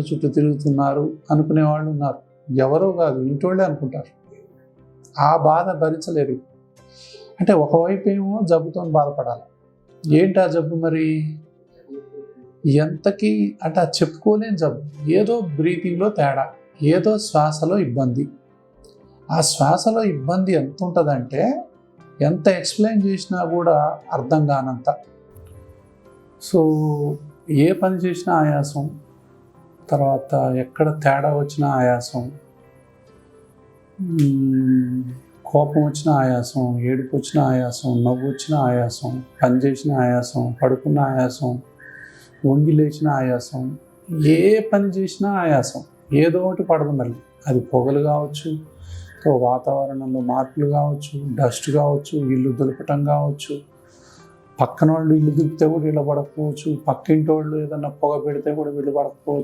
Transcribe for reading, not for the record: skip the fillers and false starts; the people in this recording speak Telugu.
చుట్టూ తిరుగుతున్నారు అనుకునే వాళ్ళు ఉన్నారు. ఎవరో కాదు, ఇంటోళ్ళే అనుకుంటారు. ఆ బాధ భరించలేరు. అంటే ఒకవైపు ఏమో జబ్బుతో బాధపడాలి. ఏంటి ఆ జబ్బు మరి? ఎంతకీ అంటే అది చెప్పుకోలేని జబ్బు. ఏదో బ్రీతింగ్లో తేడా, ఏదో శ్వాసలో ఇబ్బంది. ఆ శ్వాసలో ఇబ్బంది ఎంత ఉంటుందంటే ఎంత ఎక్స్ప్లెయిన్ చేసినా కూడా అర్థం కానంత. సో ఏ పని చేసినా ఆయాసం, తర్వాత ఎక్కడ తేడా వచ్చినా ఆయాసం, కోపం వచ్చిన ఆయాసం, ఏడుపు వచ్చిన ఆయాసం, నవ్వు వచ్చిన ఆయాసం, పని చేసిన ఆయాసం, పడుకున్న ఆయాసం, వంగి లేచిన ఆయాసం, ఏ పని చేసినా ఆయాసం. ఏదో ఒకటి పడదు మళ్ళీ. అది పొగలు కావచ్చు, వాతావరణంలో మార్పులు కావచ్చు, డస్ట్ కావచ్చు, ఇల్లు దులపటం కావచ్చు, పక్కన వాళ్ళు ఇల్లు దులిపితే కూడా వీళ్ళు పడకపోవచ్చు, పక్కింటి వాళ్ళు ఏదన్నా పొగ పెడితే కూడా వీళ్ళు పడకపోవచ్చు.